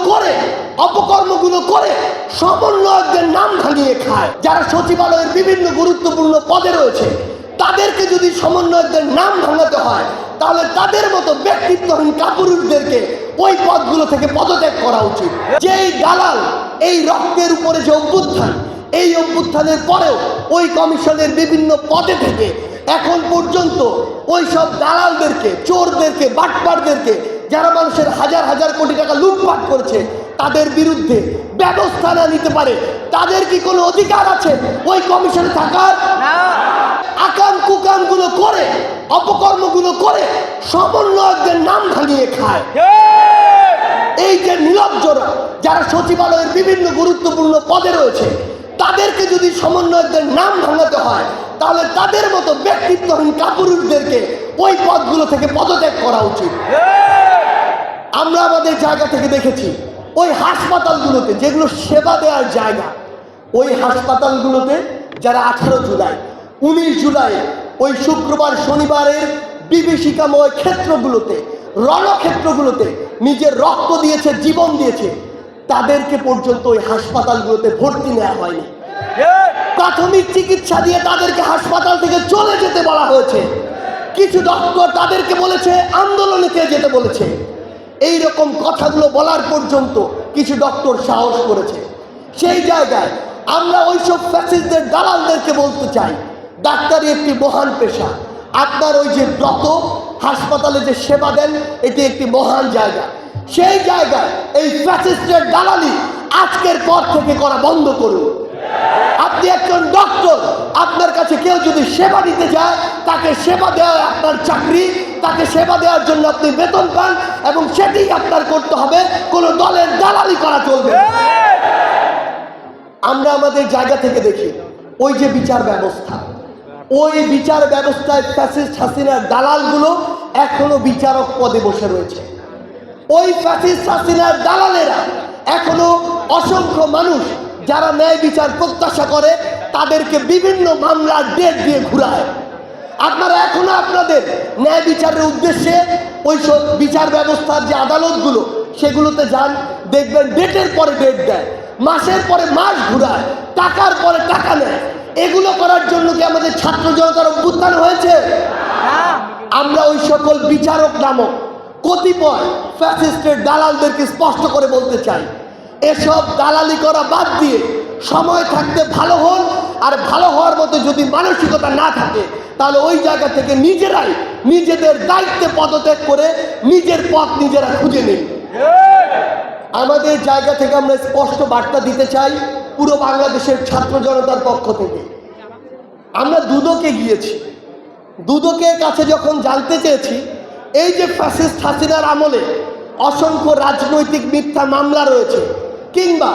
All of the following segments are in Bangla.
করে, অপকর্মগুলো করে সমন্বয়কদের নাম ভাঙিয়ে খায়। যারা সচিবালয়ের বিভিন্ন গুরুত্বপূর্ণ পদে রয়েছে, তাদেরকে যদি সমন্বয়কদের নাম ভাঙাতে হয়, তাহলে তাদের মতো ব্যক্তিত্বহীন কাপুরুষদেরকে ওই পদগুলো থেকে পদত্যাগ করা উচিত। যেই দালাল এই রক্তের উপরে যে অভ্যুত্থান, এই অভ্যুত্থানের পরেও ওই কমিশনের বিভিন্ন পদে থেকে এখন পর্যন্ত ওই সব দালালদেরকে, চোরদেরকে, বাটপারদেরকে, যারা মানুষের হাজার হাজার কোটি টাকা লুটপাট করেছে, তাদের বিরুদ্ধে ব্যবস্থা না নিতে পারে, তাদের কি কোনো অধিকার আছে ওই কমিশনে থাকার? আকাম কুকামগুলো করে, অপকর্মগুলো করে সমন্বয়কদের নাম ভাঙিয়ে খায়। এই যে নির্লজ্জরা যারা সচিবালয়ের বিভিন্ন গুরুত্বপূর্ণ পদে রয়েছে, তাদেরকে যদি সমন্বয়কদের নাম ভাঙাতে হয়, তাহলে তাদের মতো ব্যক্তিত্বহীন কাপুরুষদেরকে ওই পদগুলো থেকে পদত্যাগ করা উচিত। আমরা আমাদের জায়গা থেকে দেখেছি ওই হাসপাতালগুলোতে, যেগুলো সেবা দেওয়ার জায়গা, ওই হাসপাতালগুলোতে যারা 18 জুলাই, 19 জুলাই, ওই শুক্রবার শনিবারের বিভীষিকাময় ক্ষেত্রগুলোতে, রণক্ষেত্রগুলোতে নিজের রক্ত দিয়েছে, জীবন দিয়েছে, তাদেরকে পর্যন্ত ওই হাসপাতালগুলোতে ভর্তি নেওয়া হয়নি। প্রাথমিক চিকিৎসা দিয়ে তাদেরকে হাসপাতাল থেকে চলে যেতে বলা হয়েছে। কিছু ডক্টর তাদেরকে বলেছে আন্দোলনে যেতে বলেছে। এই রকম কথাগুলো বলার পর্যন্ত কিছু ডক্টর সাহস করেছে। সেই জায়গায় আমরা ওইসব ফ্যাসিস্টদের দালালদেরকে বলতে চাই, ডাক্তারি একটি মহান পেশা। আপনার ওই যে ব্রত, হাসপাতালে যে সেবা দেন, এটি একটি মহান জায়গা। সেই জায়গায় এই ফ্যাসিস্টের দালালি আজকের পর থেকে করা বন্ধ করুন। আপনি একজন ডক্টর, আপনার কাছে কেউ যদি সেবা দিতে যায়, তাকে সেবা দেওয়া আপনার চাকরি, তাকে সেবা দেওয়ার জন্য আপনি বেতন পান এবং সেটি আপনার করতে হবে, কোনো দলের দালালি করা চলবে। আমরা আমাদের জায়গা থেকে দেখি ওই যে বিচার ব্যবস্থা, ওই বিচার ব্যবস্থায় ফ্যাসিস্ট হাসিনার দালালগুলো এখনো বিচারক পদে বসে রয়েছে। ওই ফ্যাসিস্ট হাসিনার দালালেরা এখনো অসংখ্য মানুষ যারা ন্যায় বিচার প্রত্যাশা করে, তাদেরকে বিভিন্ন মামলার ডেট দিয়ে ঘুরায়। আপনারা এখনো আপনাদের ন্যায় বিচারের উদ্দেশ্যে ওই সব বিচার ব্যবস্থার যে আদালতগুলো, সেগুলোতে যান, দেখবেন ডেটের পরে ডেট দেয়, মাসের পরে মাস ঘুরায়, টাকার পরে টাকা নেয়। এগুলো করার জন্য কি আমাদের ছাত্র জনতার অভ্যুত্থান হয়েছে? আমরা ওই সকল বিচারক নামক কতিপয় ফ্যাসিস্টের দালালদেরকে স্পষ্ট করে বলতে চাই, এসব দালালি করা বাদ দিয়ে সময় থাকতে ভালো হন। আর ভালো হওয়ার মতো যদি মানসিকতা না থাকে, তাহলে ওই জায়গা থেকে নিজেরাই নিজেদের দায়িত্বে পদত্যাগ করে নিজের পথ নিজেরা খুঁজে নিন। আমাদের জায়গা থেকে আমরা স্পষ্ট বার্তা দিতে চাই পুরো বাংলাদেশের ছাত্র জনতার পক্ষ থেকে। আমরা দুদকে গিয়েছি, দুদকের কাছে যখন জানতে চেয়েছি এই যে ফ্যাসিস্ট হাসিনার আমলে অসংখ্য রাজনৈতিক মিথ্যা মামলা রয়েছে, কিংবা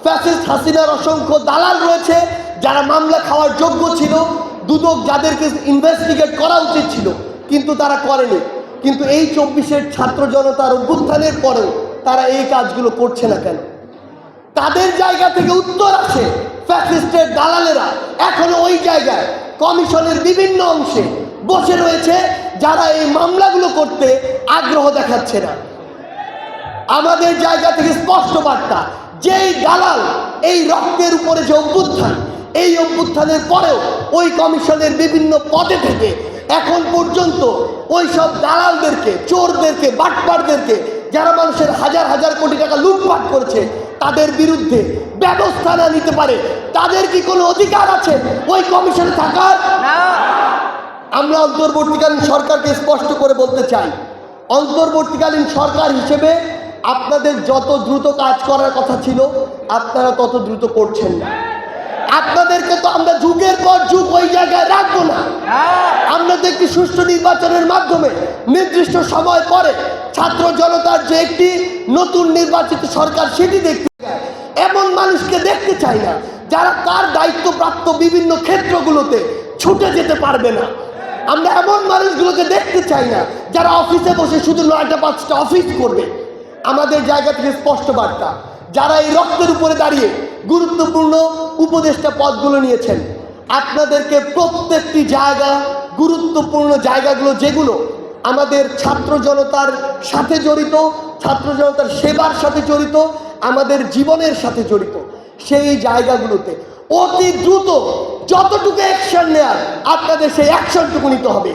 ফ্যাসিস্ট হাসিনার অসংখ্য দালাল রয়েছে যারা মামলা খাওয়ার যোগ্য ছিল, দুদক যাদেরকে ইনভেস্টিগেট করা উচিত ছিল কিন্তু তারা করেনি, কিন্তু এই 24-এর ছাত্র জনতার অভ্যুত্থানের পরেও তারা এই কাজগুলো করছে না কেন? তাদের জায়গা থেকে উত্তর আসে, ফ্যাসিস্টের দালালেরা এখনো ওই জায়গায় কমিশনের বিভিন্ন অংশে বসে রয়েছে, যারা এই মামলাগুলো করতে আগ্রহ দেখাচ্ছে না। আমাদের জায়গা থেকে স্পষ্ট বার্তা, যেই দালাল এই রক্তের উপরে যে অভ্যুত্থান, এই অভ্যুত্থানের পরেও ওই কমিশনের বিভিন্ন পদে থেকে এখন পর্যন্ত ওই সব দালালদেরকে, চোরদেরকে, বাটপারদেরকে, যারা মানুষের হাজার হাজার কোটি টাকা লুটপাট করেছে, তাদের বিরুদ্ধে ব্যবস্থা না নিতে পারে, তাদের কি কোনো অধিকার আছে ওই কমিশনে থাকার? আমরা অন্তর্বর্তীকালীন সরকারকে স্পষ্ট করে বলতে চাই, অন্তর্বর্তীকালীন সরকার হিসেবে আপনাদের যত দ্রুত কাজ করার কথা ছিল আপনারা তত দ্রুত করছেন না। আপনাদেরকে তো আমরা যুগের পর যুগ ওই জায়গায় রাখবো না। আমরা তো একটি সুষ্ঠু নির্বাচনের মাধ্যমে নির্দিষ্ট সময় পরে ছাত্র জনতার যে একটি নতুন নির্বাচিত সরকার, সেটি দেখতে চাই। এমন মানুষকে দেখতে চাই না যারা তার দায়িত্বপ্রাপ্ত বিভিন্ন ক্ষেত্রগুলোতে ছুটে যেতে পারবে না। আমরা এমন মানুষগুলোকে দেখতে চাই না যারা অফিসে বসে শুধু 9টা 5টা অফিস করবে। আমাদের জায়গা থেকে স্পষ্ট বার্তা, যারা এই রক্তের উপরে দাঁড়িয়ে গুরুত্বপূর্ণ উপদেষ্টা পদগুলো নিয়েছেন, আপনাদেরকে প্রত্যেকটি জায়গা, গুরুত্বপূর্ণ জায়গাগুলো যেগুলো আমাদের ছাত্র জনতার সাথে জড়িত, ছাত্র জনতার সেবার সাথে জড়িত, আমাদের জীবনের সাথে জড়িত, সেই জায়গাগুলোতে অতি দ্রুত যতটুকু অ্যাকশন নেয়ার আপনাদের সেই অ্যাকশনটুকু নিতে হবে।